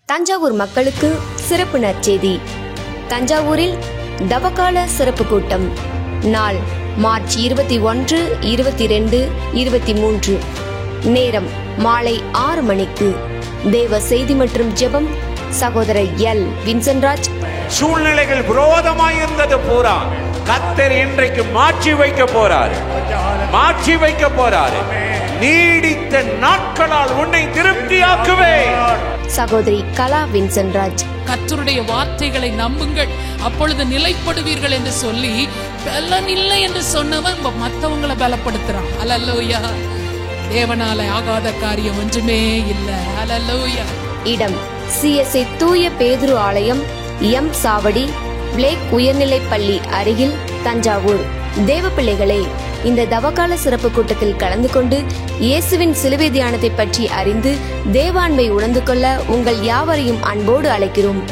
தஞ்சாவூர் மக்களுக்கு சிறப்பு நற்செய்தி. தஞ்சாவூரில் தவக்கால சிறப்பு கூட்டம் நாள் மார்ச் 21, 22, 23. நேரம் மாலை 6 மணிக்கு. தேவ செய்தி மற்றும் ஜெபம் சகோதரர் எல் வின்சென்ட்ராஜ். சூழ்நிலைகள் விரோதமாயிருந்தது பூரா கர்த்தர் இன்றைக்கு மாற்றி வைக்க போறாரு. நீடித்த நாட்களால் உன்னை திருப்தியாக்குவேன். சகோதரி கலா வின்சென்ட்ராஜ். கர்த்தருடைய வார்த்தைகளை நம்புங்கள், அப்பொழுது நிலைப்படுவீர்கள் என்று சொல்லி பலன் இல்லை என்று சொன்னவன் மற்றவங்களை பலப்படுத்துறான். அல்லேலூயா. தேவனால ஆகாத காரியம் ஒன்றுமே இல்லை. அல்லேலூயா. இடம் CSA தூய பேதுரு ஆலயம், எம் சாவடி, பிளேக் உயர்நிலைப் பள்ளி அருகில், தஞ்சாவூர். தேவ பிள்ளைகளே, இந்த தவக்கால சிறப்பு கூட்டத்தில் கலந்து கொண்டு இயேசுவின் சிலுவை தியானத்தை பற்றி அறிந்து தேவாண்மை உணர்ந்து கொள்ள உங்கள் யாவரையும் அன்போடு அழைக்கிறோம்.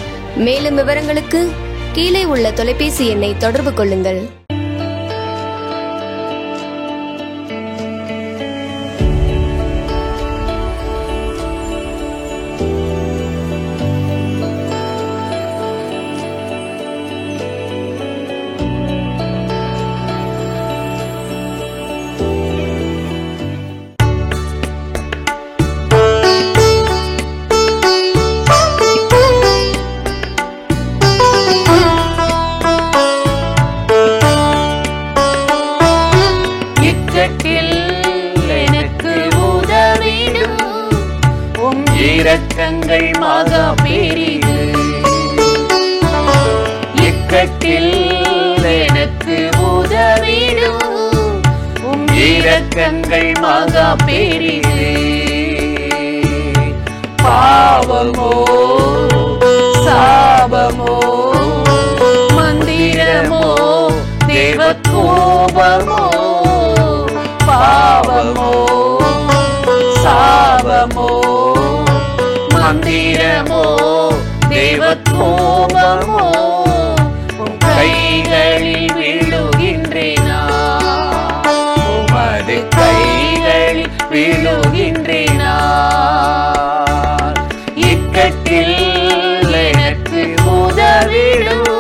மேலும் விவரங்களுக்கு கீழே உள்ள தொலைபேசி எண்ணை தொடர்பு கொள்ளுங்கள். இரக்கங்கள் மகா பெரிது, இக்கட்டில் எனக்கு உதவிடும் உம் இரக்கங்கள் மகா பெரிது. பாவமோ சாபமோ மந்திரமோ தேவ கோபமோ, பாவமோ சாபமோ மந்திரமோ தேவ கோபமோ, உம் கைகளில் விழுகின்றேனா, உமது கைகளில் விழுகின்றேனா. இக்கட்டில் எனக்கு உதவிடும்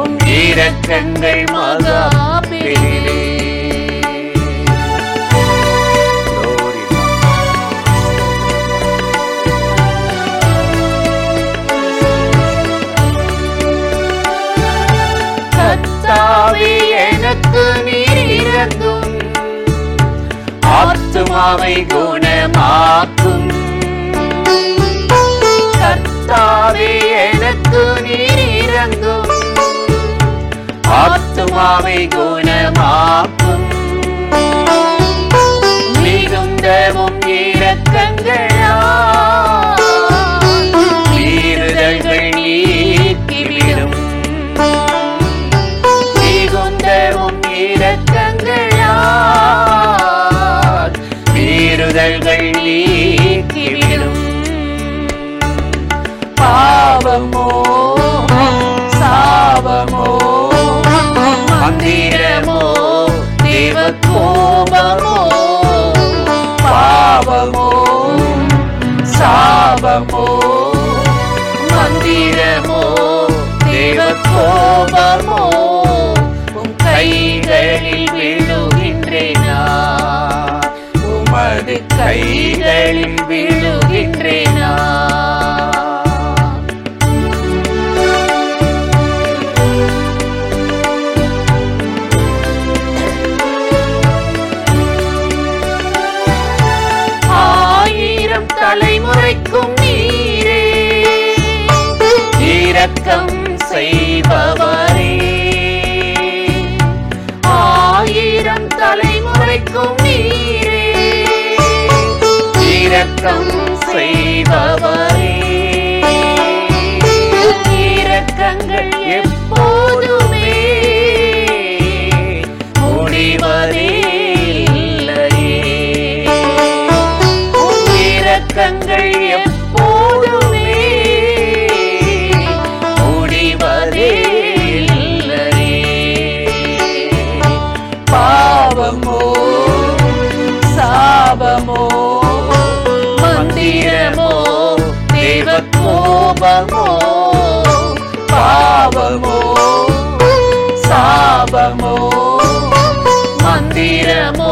உம் இரக்கங்கள் மகா பெரிது. எனக்கு நீர் இறங்கும், ஆத்துமாவை குணமாக்கும். கர்த்தாவே எனக்கு நீர் இறங்கும், ஆத்துமாவை குணமாக்கும். மிகுந்தவும் இரக்கங்களால் மீறுதல்கள் நீக்கிவிடும். இரக்கங்களால் மீறுதல்கள் நீக்கிவிடும். பாவமோ சாபமோ மந்திரமோ தேவ கோபமோ, பாவமோ சாபமோ மந்திரமோ தேவ கோபமோ, கைகளில் விழுகின்றேனா, உமது கைகளில் விழுகின்றேனா. ஆயிரம் தலைமுறைக்கும் நீரே இரக்கம் செய்பவரே, ஆயிரம் தலைமுறைக்கும் நீரே இரக்கம் செய்பவரே. இரக்கங்கள் எப்போதுமே முடிவதே இல்லையே, இரக்கங்கள் எப்போதுமே முடிவதே இல்லையே. பாவமோ சாபமோ மந்திரமோ கோபமோ பாவமோ சாபமோ மந்திரமோ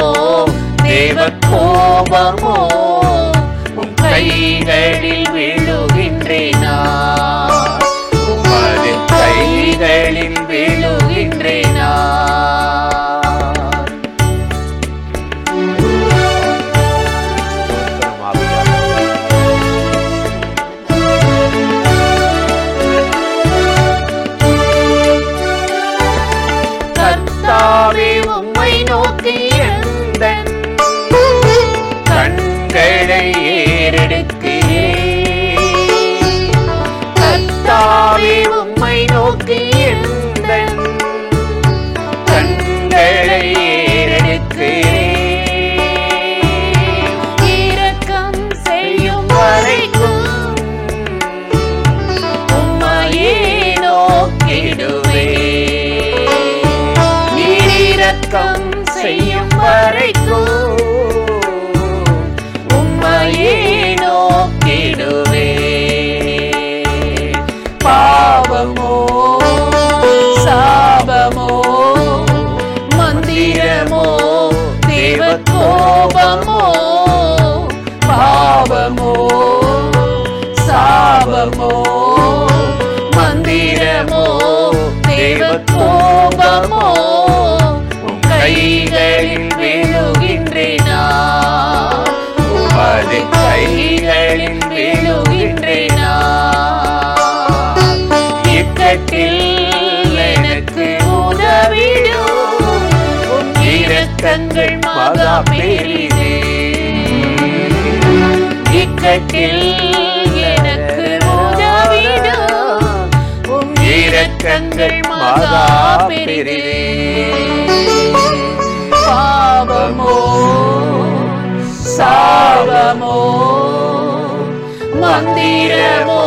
தேவ கோபமோ உம் கைகளில் விழுகின்றேனா உமது கைகளில் விழுகின்றேனா கர்த்தாவே உம்மை நோக்கி எந்தன் கண்களை ஏறெடுக்கிறேன் கர்த்தாவே உம்மை நோக்கி எந்தன் கண்களை ஏறெடுக்கிறேன் இரக்கம் செய்யும் வரைக்கும் உம்மையே நோக்கிடுவேன் இரக்கம் செய்யும் வரைக்கும் உம்மையே நோக்கிடுவேன் பாவமோ சாபமோ மந்திரமோ தேவ கோபமோ பாவமோ சாபமோ மந்திரமோ தேவ கோபமோ கைகளில் விழுகின்றேனா உமது கைகளில் விழுகின்றேனா இக்கட்டில் எனக்கு உதவிடும் உம் இரக்கங்கள் மகா பெரிதே இக்கட்டில் எனக்கு உதவிடும் உம் இரக்கங்கள் மகா பெரிதே பாவமோ சாபமோ மந்திரமோ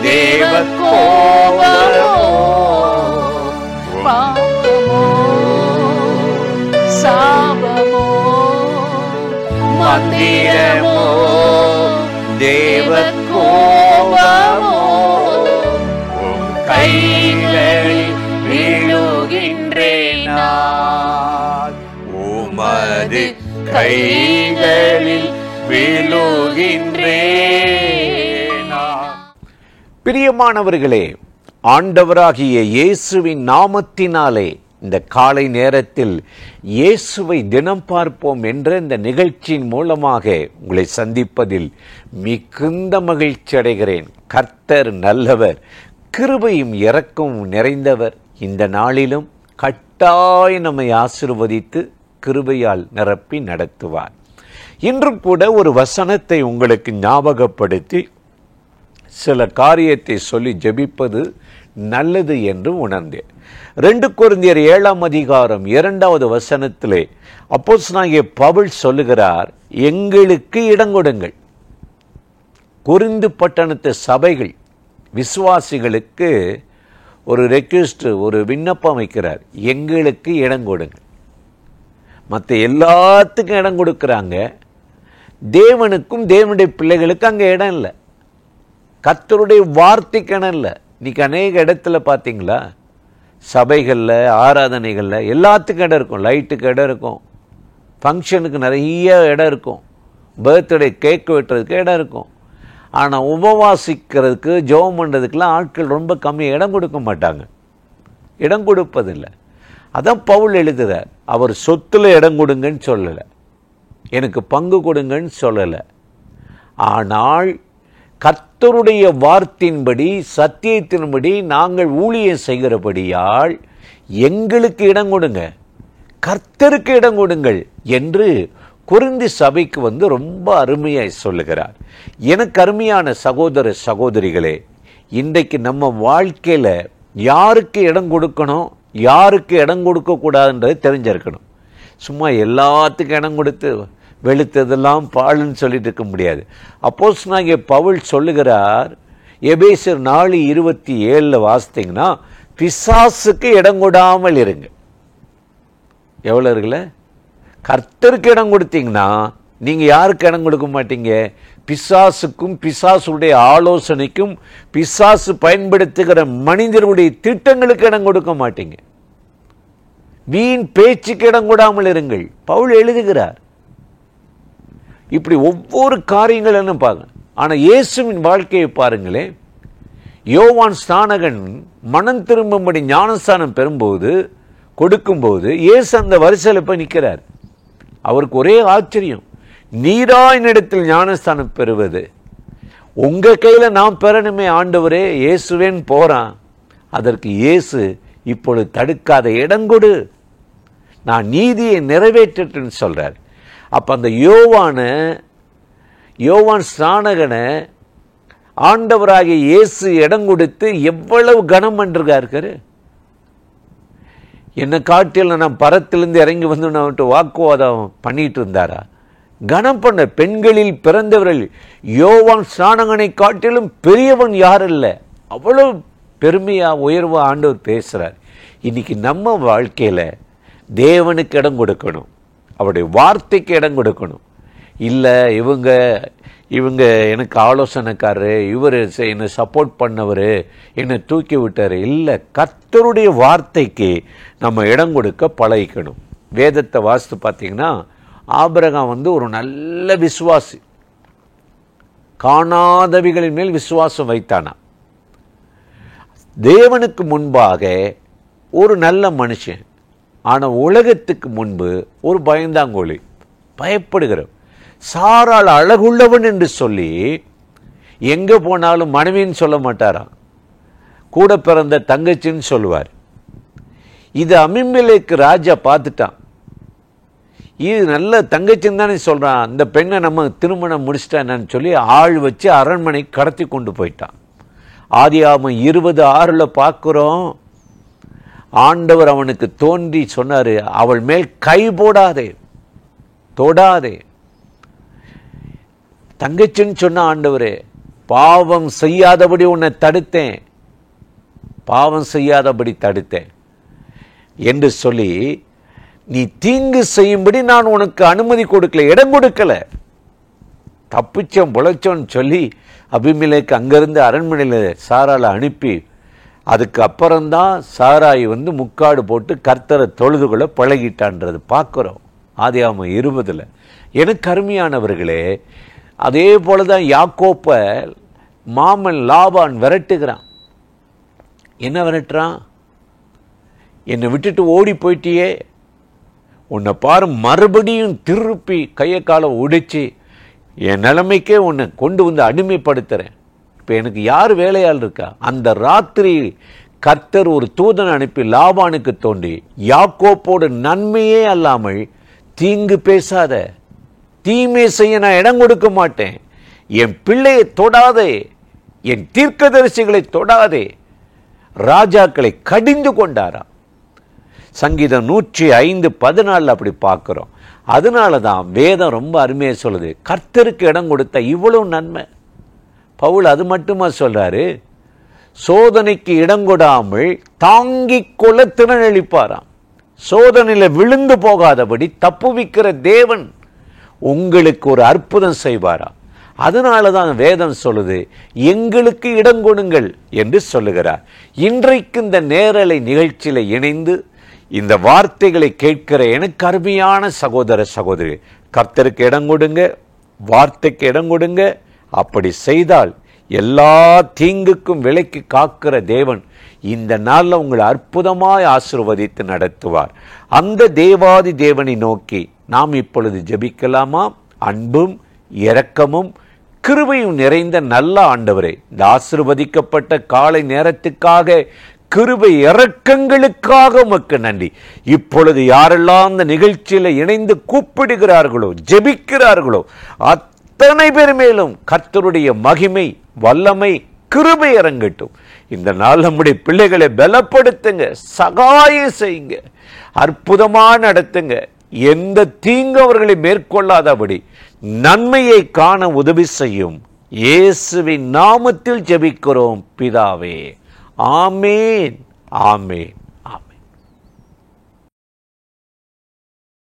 தேவ கோபமோ பாவமோ சாபமோ மந்திரமோ தேவ கோபமோ கைகளில் விழுகின்றேனா உமது கைகளில் விழுகின்றேனா. பிரியமானவர்களே, ஆண்டவராகிய இயேசுவின் நாமத்தினாலே இந்த காலை நேரத்தில் இயேசுவை தினம் பார்ப்போம் என்ற இந்த நிகழ்ச்சியின் மூலமாக உங்களை சந்திப்பதில் மிகுந்த மகிழ்ச்சி அடைகிறேன். கர்த்தர் நல்லவர், கிருபையும் இரக்கமும் நிறைந்தவர். இந்த நாளிலும் கட்டாய நம்மை ஆசீர்வதித்து கிருபையால் நிரப்பி நடத்துவார். இன்றும் கூட ஒரு வசனத்தை உங்களுக்கு ஞாபகப்படுத்தி சில காரியத்தை சொல்லி ஜெபிப்பது நல்லது என்று உணர்ந்தேன். 2 கொரிந்தியர் 7ஆம் அதிகாரம் 2வது வசனத்திலே அப்போஸ்தலனாகிய பவுல் சொல்லுகிறார், எங்களுக்கு இடங்கொடுங்கள். கொரிந்து பட்டணத்து சபைகள் விசுவாசிகளுக்கு ஒரு ரெக்வெஸ்ட், ஒரு விண்ணப்பம் வைக்கிறார், எங்களுக்கு இடம் கொடுங்க. மற்ற எல்லாத்துக்கும் இடம் கொடுக்குறாங்க, தேவனுக்கும் தேவனுடைய பிள்ளைகளுக்கு அங்கே இடம் இல்லை. கர்த்தருடைய வார்த்தைக்கு இடம் இல்லை. இன்னைக்கு அநேக இடத்துல பார்த்தீங்களா, சபைகளில் ஆராதனைகளில் எல்லாத்துக்கும் இடம் இருக்கும். லைட்டுக்கு இடம் இருக்கும், ஃபங்க்ஷனுக்கு நிறைய இடம் இருக்கும், பர்த்டே கேக் வெட்டுறதுக்கு இடம் இருக்கும். ஆனால் உபவாசிக்கிறதுக்கு ஜெபம் பண்ணுறதுக்கெலாம் ஆட்கள் ரொம்ப கம்மி, இடம் கொடுக்க மாட்டாங்க, இடம் கொடுப்பதில்லை. அதான் பவுல் எழுதுகிறார், அவர் சொத்தில் இடம் கொடுங்கன்னு சொல்லலை, எனக்கு பங்கு கொடுங்கன்னு சொல்லலை. ஆனால் கர்த்தருடைய வார்த்தையின்படி சத்தியத்தின்படி நாங்கள் ஊழியம் செய்கிறபடியால் எங்களுக்கு இடம் கொடுங்க, கர்த்தருக்கு இடம் கொடுங்கள் என்று கொரிந்து சபைக்கு ரொம்ப அருமையாய் சொல்லுகிறார். எனக்கு அருமையான சகோதர சகோதரிகளே, இன்றைக்கு நம்ம வாழ்க்கையில் யாருக்கு இடம் கொடுக்கணும், யாருக்கு இடம் கொடுக்கக்கூடாதுன்றது தெரிஞ்சிருக்கணும். சும்மா எல்லாத்துக்கும் இடம் கொடுத்து வெளுத்ததெல்லாம் பாலுன்னு சொல்லிட்டு இருக்க முடியாது. அப்போஸ்தலனாகிய பவுல் சொல்லுகிறார், எபேசியர் 4:27 வாசித்தீங்கன்னா, பிசாசுக்கு இடம் கொடாமல் இருங்க. எவ்வளோ இருக்குல்ல, கர்த்தருக்கு இடம் கொடுத்தீங்கன்னா நீங்கள் யாருக்கு இடம் கொடுக்க மாட்டீங்க, பிசாசுக்கும் பிசாசுடைய ஆலோசனைக்கும் பிசாசு பயன்படுத்துகிற மனிதர்களுடைய திட்டங்களுக்கு இடம் கொடுக்க மாட்டீங்க. வீண் பேச்சுக்கு இடம் கொடாமல் இருங்கள். பவுல் எழுதுகிறார். இப்படி ஒவ்வொரு காரியங்களும் பாருங்க. ஆனா இயேசுவின் வாழ்க்கையை பாருங்களேன். யோவான் ஸ்நானகன் மனம் திரும்பும்படி ஞானஸ்தானம் பெறும்போது கொடுக்கும்போது இயேசு அந்த வரிசையில் போய் நிற்கிறார். அவருக்கு ஒரே ஆச்சரியம், நீரா என்னிடத்தில் ஞானஸ்தானம் பெறுவது? உங்க கையில நான் பெறணுமே ஆண்டவரே, இயேசுவேன் போறான். அதற்கு இயேசு, இப்பொழுது தடுக்காத, இடங்கொடு, நான் நீதியை நிறைவேற்றேன்னு சொல்றார். அப்ப அந்த யோவான் ஸ்நானகனை ஆண்டவராகிய இயேசு இடம் கொடுத்து எவ்வளவு கனம் பண்ணிருக்காரு. என்னை காட்டில் நான் பரத்திலிருந்து இறங்கி வந்து நான் வாக்குவாதம் பண்ணிட்டு இருந்தாரா? கனம் பண்ண. பெண்களில் பிறந்தவர்கள் யோவான் ஸ்நானகனை காட்டிலும் பெரியவன் யாரும் இல்லை. அவ்வளவு பெருமையா உயர்வா ஆண்டவர் பேசுறார். இன்னைக்கு நம்ம வாழ்க்கையில தேவனுக்கு இடம் கொடுக்கணும், அவருடைய வார்த்தைக்கு இடம் கொடுக்கணும். இல்லை இவங்க எனக்கு ஆலோசனைக்காரரு, இவர் என்னை சப்போர்ட் பண்ணவர், என்னை தூக்கி விட்டார். இல்லை, கர்த்தருடைய வார்த்தைக்கு நம்ம இடம் கொடுக்க பழகிக்கணும். வேதத்தை வாசித்து பார்த்தீங்கன்னா ஆபிரகாம் ஒரு நல்ல விசுவாசி, காணாதவைகளின் மேல் விசுவாசம் வைத்தானா. தேவனுக்கு முன்பாக ஒரு நல்ல மனுஷன், ஆனால் உலகத்துக்கு முன்பு ஒரு பயந்தாங்கோலி, பயப்படுகிற. சாராள் அழகுள்ளவன் என்று சொல்லி எங்க போனாலும் மனைவின்னு சொல்ல மாட்டாராம், கூட பிறந்த தங்கச்சின்னு சொல்லுவார். இது அபிமெலேக்கு ராஜா பார்த்துட்டான். இது நல்ல தங்கச்சின்னு தானே சொல்றான், அந்த பெண்ணை நம்ம திருமணம் முடிச்சிட்டான்னு சொல்லி ஆள் வச்சு அரண்மனை கடத்தி கொண்டு போயிட்டான். ஆதியாகமம் 20:6 பார்க்கிறோம். ஆண்டவர் அவனுக்கு தோன்றி சொன்னாரு, அவள் மேல் கை போடாதே, தொடாதே. தங்கச்சின்னு சொன்ன ஆண்டவரே, பாவம் செய்யாதபடி உன்னை தடுத்தேன், பாவம் செய்யாதபடி தடுத்தேன் என்று சொல்லி, நீ தீங்கு செய்யும்படி நான் உனக்கு அனுமதி கொடுக்கல, இடம் கொடுக்கல. தப்பிச்சோம் பொழைச்சோன்னு சொல்லி அபிமெலேக்கு அங்கிருந்து அரண்மனையில் சாராளை அனுப்பி, அதுக்கு அப்புறம்தான் சாராய் முக்காடு போட்டு கர்த்தரை தொழுது கொள்ள பழகிட்டான்றது பார்க்கிறோம் ஆதியாகமம் 20. எனக்கு அருமையானவர்களே, அதே போலதான் யாக்கோப்ப மாமன் லாபான் விரட்டுகிறான். என்ன விரட்டுறான்? என்னை விட்டுட்டு ஓடி போயிட்டியே, உன்னை பாரு மறுபடியும் திருப்பி கையை காலை உடைச்சி என் நிலைமைக்கே உன்னை கொண்டு வந்து அடிமைப்படுத்துறேன். இப்போ எனக்கு யார் வேலையால் இருக்கா? அந்த ராத்திரி கர்த்தர் ஒரு தூதன் அனுப்பி லாபானுக்கு தோண்டி, யாக்கோப்போடு நன்மையே அல்லாமல் தீங்கு பேசாத, தீமை செய்ய நான் இடம் கொடுக்க மாட்டேன், என் பிள்ளையை தொடாதே, என் தீர்க்கதரிசிகளை தொடாதே, ராஜாக்களை கடிந்து கொண்டாராம். சங்கீதம் 105:14 அப்படி பார்க்கிறோம். அதனால தான் வேதம் ரொம்ப அருமையாக சொல்லுது, கர்த்தருக்கு இடம் கொடுத்த இவ்வளவு நன்மை. பவுல் அது மட்டுமா சொல்றாரு, சோதனைக்கு இடம் கொடாமல் தாங்கிக் கொள்ள திறனளிப்பாராம். சோதனையில விழுந்து போகாதபடி தப்புவிக்கிற தேவன் உங்களுக்கு ஒரு அற்புதம் செய்வாராம். அதனால தான் வேதம் சொல்லுது, எங்களுக்கு இடம் கொடுங்கள் என்று சொல்லுகிறார். இன்றைக்கு இந்த நேரலை நிகழ்ச்சியில இணைந்து இந்த வார்த்தைகளை கேட்கிற எனக்கு அருமையான சகோதர சகோதரி, கர்த்தருக்கு இடம் கொடுங்க, வார்த்தைக்கு இடம் கொடுங்க. அப்படி செய்தால் எல்லா தீங்குக்கும் விலக்கி காக்கிற தேவன் இந்த நாளில் உங்களை அற்புதமாய் ஆசீர்வதித்து நடத்துவார். அந்த தேவாதி தேவனை நோக்கி நாம் இப்பொழுது ஜெபிக்கலாமா? அன்பும் இரக்கமும் கிருபையும் நிறைந்த நல்ல ஆண்டவரே, இந்த ஆசீர்வதிக்கப்பட்ட காலை நேரத்துக்காக, கிருபை இரக்கங்களுக்காக உமக்கு நன்றி. இப்பொழுது யாரெல்லாம் இந்த நிகழ்ச்சியில இணைந்து கூப்பிடுகிறார்களோ, ஜெபிக்கிறார்களோ, அத்தனை பேர் மேலும் கர்த்தருடைய மகிமை, வல்லமை, கிருபை இறங்கட்டும். இந்த நாள் நம்முடைய பிள்ளைகளை பலப்படுத்துங்க, சகாயம் செய்யுங்க, அற்புதமா நடத்துங்க. எந்த தீங்கு அவர்களை மேற்கொள்ளாதபடி நன்மையை காண உதவி செய்யும். இயேசுவின் நாமத்தில் ஜெபிக்கிறோம் பிதாவே, ஆமேன், ஆமேன்.